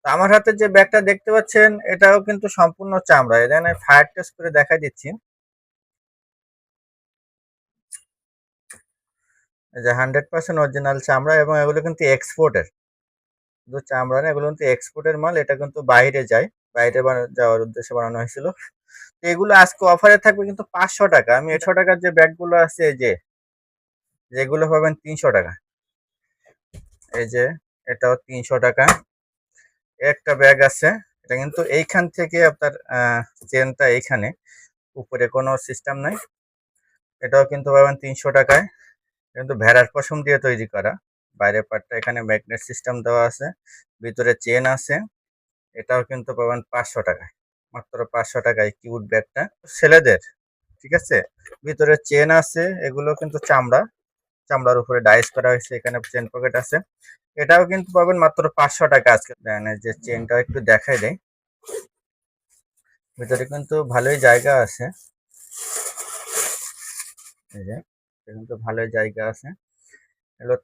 তো আমার হাতে যে ব্যাগটা দেখতে পাচ্ছেন এটাও কিন্তু সম্পূর্ণ চামড়া। এখানে ফায়ার টেস্ট করে দেখাই দিচ্ছি। এই যে 100% অরিজিনাল চামড়া এবং এগুলো কিন্তু এক্সপোর্টের। শুধু চামড়া না, এগুলো কিন্তু এক্সপোর্টের মাল। এটা কিন্তু বাইরে যায়। বাইরে যাওয়ার উদ্দেশ্যে বানানো হয়েছিল। তো এগুলো আজকে অফারে থাকবে কিন্তু 500 টাকা। আমি 100 টাকার যে ব্যাগগুলো আছে এই যে যেগুলো পাবেন 300 টাকা। এই যে এটাও 300 টাকা। একটা ব্যাগ আছে, এটা কিন্তু এইখান থেকে আপনার চেনটা এইখানে, উপরে কোনো সিস্টেম নাই। এটাও কিন্তু পাবেন 300 টাকায়। কিন্তু ভেড়ার পশম দিয়ে তৈরি করা। বাইরের পার্টটা এখানে ম্যাগনেট সিস্টেম দেওয়া আছে, ভিতরে চেন আছে। এটাও কিন্তু পাবেন 500 টাকায়, মাত্র 500 টাকায় কিউট ব্যাগটা। ছেলেদের, ঠিক আছে। ভিতরে চেন আছে, এগুলো কিন্তু চামড়া, চামড়ার উপরে ডাইস করা হয়েছে। এখানে চেন পকেট আছে। এটাও কিন্তু পাবেন মাত্র 500 টাকা। আজকে দেন এই যে চেনটা একটু দেখাই দেয়। ভিতরে কিন্তু ভালোই জায়গা আছে। এই যে কিন্তু ভালোই জায়গা আছে। এগুলো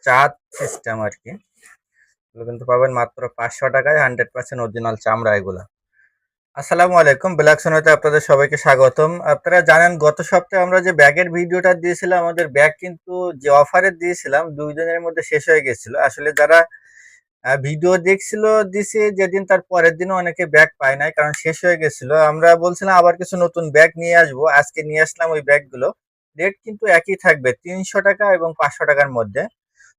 চাঁদ সিস্টেম আর কি। এগুলো কিন্তু পাবেন মাত্র 500 টাকায়, 100% অরিজিনাল চামড়া এগুলা। আসসালামু আলাইকুম, ব্ল্যাক সোনাতে আপনাদের সবাইকে স্বাগতম। আপনারা জানেন গত সপ্তাহে আমরা যে ব্যাগের ভিডিওটা দিয়েছিলাম, আমাদের ব্যাগ কিন্তু যে অফারে দিয়েছিলাম 2 দিনের মধ্যে শেষ হয়ে গেছিল। আসলে যারা ভিডিও দেখছিল দিছে যেদিন, তার পরের দিনও অনেকে ব্যাগ পায় নাই, কারণ শেষ হয়ে গেছিল। আমরা বলছিলাম আবার কিছু নতুন ব্যাগ নিয়ে আসবো, আজকে নিয়ে আসলাম ওই ব্যাগগুলো। রেট কিন্তু একই থাকবে, 300 টাকা এবং 500 টাকার মধ্যে।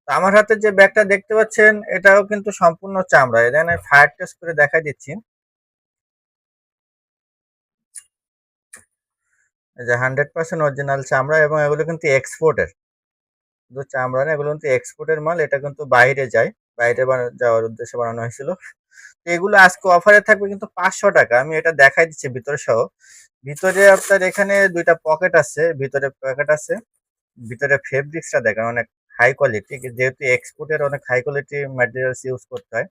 তো আমার হাতে যে ব্যাগটা দেখতে পাচ্ছেন এটাও কিন্তু সম্পূর্ণ চামড়া। এখানে ফায়ার টেস্ট করে দেখা দিচ্ছি। এই যে 100% অরিজিনাল চামড়া এবং এগুলো কিন্তু এক্সপোর্টের। শুধু চামড়া না, এগুলো কিন্তু এক্সপোর্টের মাল। এটা কিন্তু বাইরে যায়। বাইরে যাওয়ার উদ্দেশ্যে বানানো হয়েছিল। তো এগুলো আজকে অফারে থাকবে কিন্তু 500 টাকা। আমি এটা দেখাই দিচ্ছি ভিতরে সহ। ভিতরে আপনার এখানে দুইটা পকেট আছে, ভিতরে পকেট আছে। ভিতরে ফেব্রিক্সটা দেখেন অনেক হাই কোয়ালিটি, যেহেতু এক্সপোর্টের অনেক হাই কোয়ালিটি ম্যাটেরিয়ালস ইউজ করতে হয়।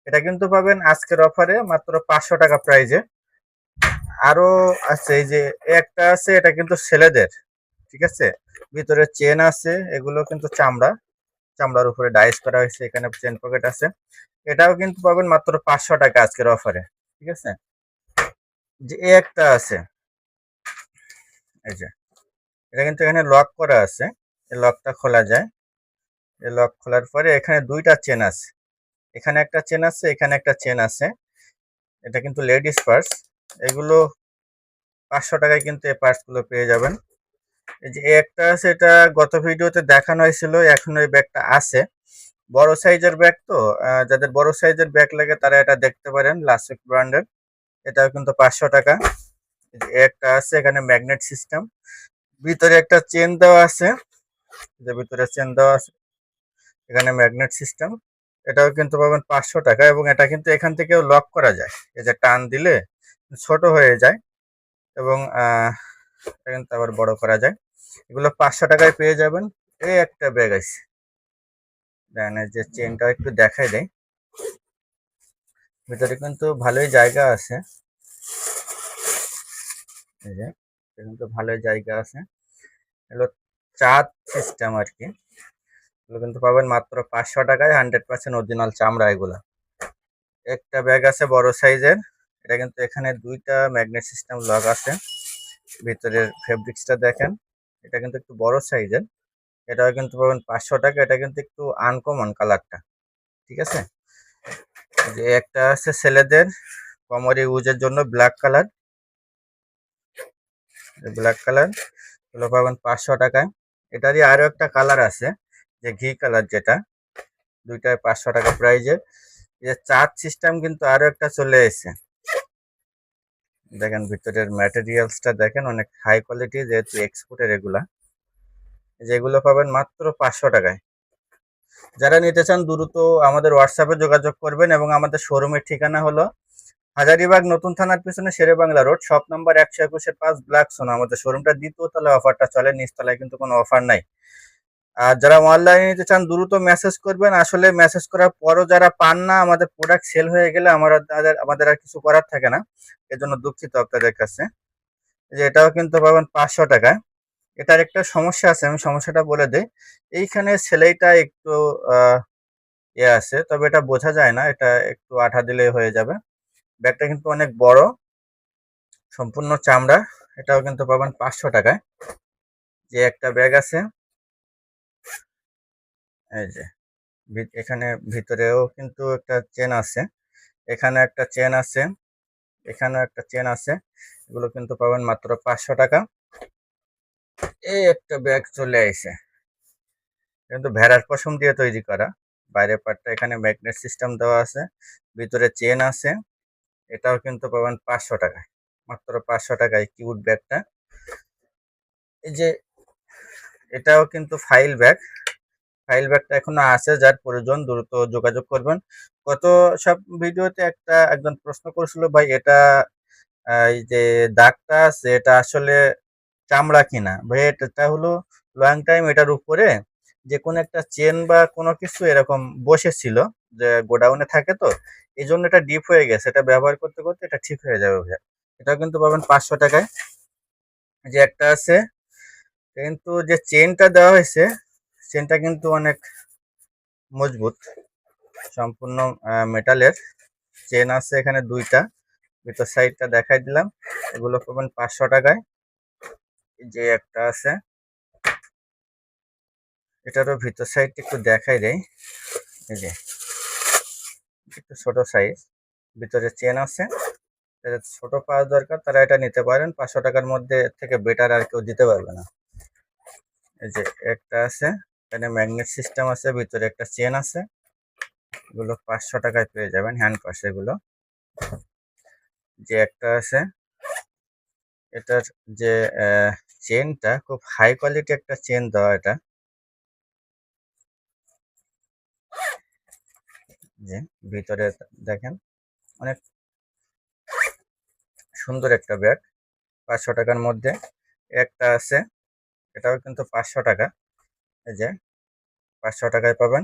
এটা কিন্তু পাবেন আজকের অফারে মাত্র 500 টাকা প্রাইজে। আরো আছে, এই যে একটা আছে, এটা কিন্তু ছেলেদের, ঠিক আছে। ভিতরে চেন আছে, এগুলো কিন্তু চামড়া, চামড়ার উপরে ডাইস করা হয়েছে। এখানে চেন পকেট আছে। এটাও কিন্তু পাবেন মাত্র 500 টাকা আজকের অফারে, ঠিক আছে। যে একটা আছে, এই যে এটা কিন্তু এখানে লক করা আছে। এই লকটা খোলা যায়। এই লক খোলার পরে এখানে দুইটা চেন আছে। এখানে একটা চেন আছে, এখানে একটা চেন আছে। এটা কিন্তু লেডিস পার্স। এগুলো 500 টাকায় কিন্তু এই পার্স গুলো পেয়ে যাবেন। এই যে একটা আছে, এটা গত ভিডিওতে দেখানো হয়েছিল, এখন ওই ব্যাগটা আছে। বড় সাইজের ব্যাগ, তো যাদের বড় সাইজের ব্যাগ লাগে তারা এটা দেখতে পারেন, লাস্টিক ব্র্যান্ডের। এটাও কিন্তু 500 টাকা। এই যে একটা আছে, এখানে ম্যাগনেট সিস্টেম। ভিতরে একটা চেন দেওয়া আছে, যে ভিতরে চেন দেওয়া আছে, এখানে ম্যাগনেট সিস্টেম। এটাও কিন্তু পাবেন 500 টাকা এবং এটা কিন্তু এখান থেকেও লক করা যায়। এই যে টান দিলে ছোট হয়ে যায় এবং এটা কিন্তু আবার বড় করা যায়। এগুলো 500 টাকায় পেয়ে যাবেন। এই একটা ব্যাগ আছে, দেন এই যে চেনটা একটু দেখাই দেয়। ভিতরে কিন্তু ভালোই জায়গা আছে। এই যে এটা কিন্তু ভালোই জায়গা আছে। এগুলো চাঁদ সিস্টেম আর কি। এগুলো কিন্তু পাবেন মাত্র 500 টাকায়, 100% অরিজিনাল চামড়া এগুলা। একটা ব্যাগ আছে বড় সাইজের। এটা কিন্তু এখানে দুইটা ম্যাগনেট সিস্টেম লক আছে। ভিতরের ফেব্রিক্সটা দেখেন, এটা কিন্তু একটু বড় সাইজের। এটাও কিন্তু পাবেন 500 টাকা। এটা কিন্তু একটু আনকমন কালারটা, ঠিক আছে। যে একটা আছে ছেলেদের কোমরে ইউজের জন্য, ব্ল্যাক কালার। ব্ল্যাক কালার গুলো পাবেন 500 টাকায়। এটারই আরো একটা কালার আছে, যে ঘি কালার, যেটা দুইটায় 500 টাকা প্রাইজে। যে চার্জ সিস্টেম কিন্তু আরো একটা চলে এসেছে। দেখেন ভিতরের ম্যাটেরিয়ালসটা দেখেন, অনেক হাই কোয়ালিটি, যেহেতু এক্সপোর্টের এগুলা। যেগুলো পাবেন মাত্র 500 টাকায়। যারা নিতে চান দ্রুত আমাদের হোয়াটসঅ্যাপে যোগাযোগ করবেন এবং আমাদের শোরুমের ঠিকানা হলো হাজারীবাগ নতুন থানার পিছনে Sher e Bangla road, shop number 121-5, black সোনা। আমাদের শোরুমটা দ্বিতীয় তলায় অফারটা চলে, নিচতলায় কিন্তু কোনো অফার নাই। আর যারা অনলাইনে নিতে চান দ্রুত মেসেজ করবেন। আসলে মেসেজ করার পরও যারা পান না, আমাদের প্রোডাক্ট সেল হয়ে গেলে আমাদের আর কিছু করার থাকে না। এজন্য দুঃখিত আপনাদের কাছে। যে এটাও কিন্তু পাবেন 500 টাকায়। এটার একটা সমস্যা আছে, আমি সমস্যাটা বলে দিই। এইখানে সেলাইটা একটু আছে, তবে এটা বোঝা যায় না, এটা একটু আঠা দিলেই হয়ে যাবে। ব্যাগটা কিন্তু অনেক বড়, সম্পূর্ণ চামড়া। এটাও কিন্তু পাবেন 500 টাকায়। যে একটা ব্যাগ আছে, এই যে এখানে ভিতরেও কিন্তু একটা চেন আছে, এখানে একটা চেন আছে, এখানেও একটা চেন আছে। এগুলো কিন্তু পাবেন মাত্র 500 টাকা। এই একটা ব্যাগ চলে আইছে, কিন্তু ভেড়ার পশম দিয়ে তৈরি করা। বাইরের পার্টটা এখানে ম্যাগনেট সিস্টেম দেওয়া আছে, ভিতরে চেন আছে। এটাও কিন্তু পাবেন 500 টাকায়, মাত্র 500 টাকায় কিউট ব্যাগটা। এই যে এটাও কিন্তু ফাইল ব্যাগ, ফাইল ব্যাগটা এখনো আছে, যার প্রয়োজন দ্রুত যোগাযোগ করবেন। গত সব ভিডিওতে একজন প্রশ্ন করেছিল, ভাই এটা এই যে দাগটা আছে এটা আসলে চামড়া কিনা। ভাই এটা হলো লং টাইম এটার উপরে যে কোনো একটা চেন বা কোনো কিছু এরকম বসেছিল, যে গোডাউনে থাকে, তো এই জন্য এটা ডিপ হয়ে গেছে। এটা ব্যবহার করতে করতে এটা ঠিক হয়ে যাবে ভাইয়া। এটাও কিন্তু পাবেন 500 টাকায়। যে একটা আছে, কিন্তু যে চেনটা দেওয়া হয়েছে, চেনটা কিন্তু অনেক মজবুত, সম্পূর্ণ মেটালের চেন আছে এখানে দুইটা। ভিতর সাইডটা দেখাই দিলাম, এগুলো পাবেন 500 টাকায়। যে একটা আছে, এটারও ভিতর সাইডটা একটু দেখাই দেয়। এই যে একটু ছোট সাইজ, ভিতরে চেন আছে। যাদের ছোট পাওয়া দরকার তারা এটা নিতে পারেন, 500 টাকার মধ্যে থেকে বেটার আর কেউ দিতে পারবে না। এই যে একটা আছে, এখানে ম্যাগনেট সিস্টেম আছে, ভিতরে একটা চেন আছে। এগুলো 500 টাকায় পেয়ে যাবেন, হ্যান্ড পার্স এগুলো। যে একটা আছে, এটার যে চেনটা খুব হাই কোয়ালিটি একটা চেন দেওয়া। এটা যে ভিতরে দেখেন, অনেক সুন্দর একটা ব্যাগ, 500 টাকার মধ্যে। একটা আছে, এটাও কিন্তু 500 টাকা। এই যে 500 টাকায় পাবেন।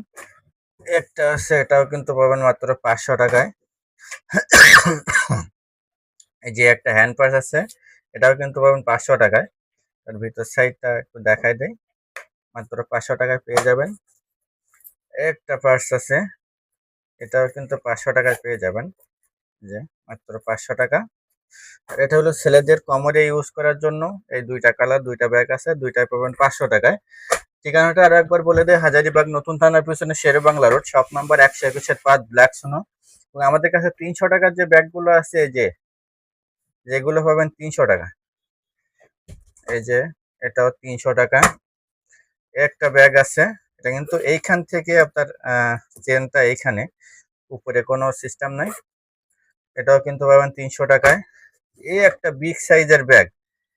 একটা আছে, এটাও কিন্তু পাবেন মাত্র 500 টাকায়। এই যে একটা হ্যান্ড পার্স আছে, এটাও কিন্তু পাবেন 500 টাকায়। তার ভিতর সাইডটা একটু দেখাই দেয়, মাত্র 500 টাকায় পেয়ে যাবেন। একটা পার্স আছে, এটাও কিন্তু 500 টাকায় পেয়ে যাবেন, যে মাত্র 500 টাকা। আর এটা হলো ছেলেদের কোমরে ইউজ করার জন্য। এই দুইটা কালার, দুইটা ব্যাগ আছে, দুইটাই পাবেন 500 টাকায়। ঠিকানাটা আরো একবার বলে দেয়, হাজারীবাগ নতুন থানার পিছনে Sher-e Bangla road, shop number 121-5 black সোনো। এবং আমাদের কাছে 300 টাকার যে ব্যাগগুলো আছে, এই যে যেগুলো পাবেন 300 টাকা। এই যে এটাও 300 টাকা। একটা ব্যাগ আছে, এটা কিন্তু এইখান থেকে আপনার চেনটা এইখানে, উপরে কোনো সিস্টেম নাই। এটাও কিন্তু পাবেন 300 টাকায়। এই একটা বিগ সাইজের ব্যাগ,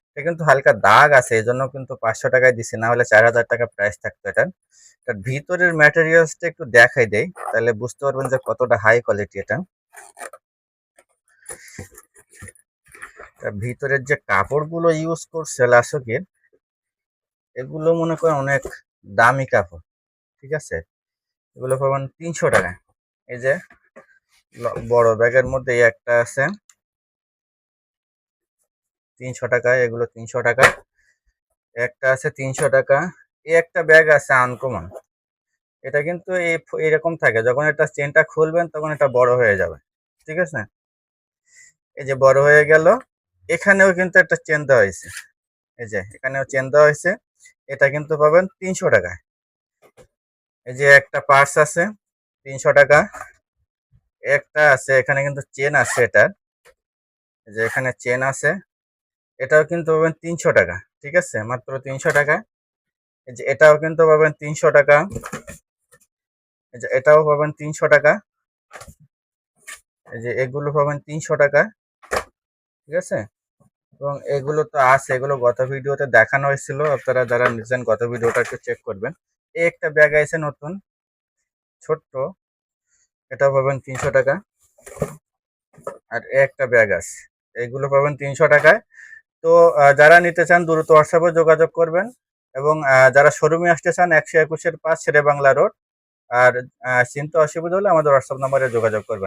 এটা কিন্তু হালকা দাগ আছে, এই জন্য কিন্তু 500 টাকায় দিচ্ছে, না হলে 4000 টাকা প্রাইস থাকতো এটার। এটার ভিতরের ম্যাটেরিয়ালসটা একটু দেখাই দেই, তাহলে বুঝতে পারবেন যে কতটা হাই কোয়ালিটি এটা। ভিতরের যে কাপড়গুলো ইউজ করছে লাসকের, এগুলো মনে করেন অনেক দামি কাপড়, ঠিক আছে। এগুলো পাবেন 300 টাকা। এই যে বড় ব্যাগের মধ্যে এই একটা আছে 300 টাকায়, এগুলো 300 টাকা। একটা আছে 300 টাকা। এই একটা ব্যাগ আছে আনকমন, এটা কিন্তু এরকম থাকে, যখন এটা চেনটা খুলবেন তখন এটা বড় হয়ে যাবে, ঠিক আছে। এই যে বড় হয়ে গেল। এখানেও কিন্তু একটা চেন দেওয়া হয়েছে, এই যে এখানেও চেন দেওয়া হয়েছে। এটা কিন্তু পাবেন 300 টাকায়। এই যে একটা পার্স আছে 300 টাকা। একটা আছে, এখানে কিন্তু চেন আছে এটার, এই যে এখানে চেন আছে। এটাও কিন্তু পাবেন 300 টাকা, ঠিক আছে, মাত্র 300 টাকা। এই যে এটাও কিন্তু পাবেন 300 টাকা। এই যে এটাও পাবেন 300 টাকা। এই যে এগুলো পাবেন 300 টাকা, ঠিক আছে। এবং এগুলো তো আছে, এগুলো গত ভিডিওতে দেখানো হয়েছিল, আপনারা যারা নিচ্ছেন গত ভিডিওটা একটু চেক করবেন। এই একটা ব্যাগ আছে নতুন, ছোট্ট, এটা পাবেন 300 টাকা। আর একটা ব্যাগ আছে, এইগুলো পাবেন 300 টাকায়। তো যারা নিতে চান দ্রুত হোয়াটসঅ্যাপে যোগাযোগ করবেন। এবং যারা শোরুমে আসতে চান 121-5 শেরে বাংলা রোড। আর চিনতে অসুবিধা হলে আমাদের হোয়াটসঅ্যাপ নাম্বারে যোগাযোগ করবেন।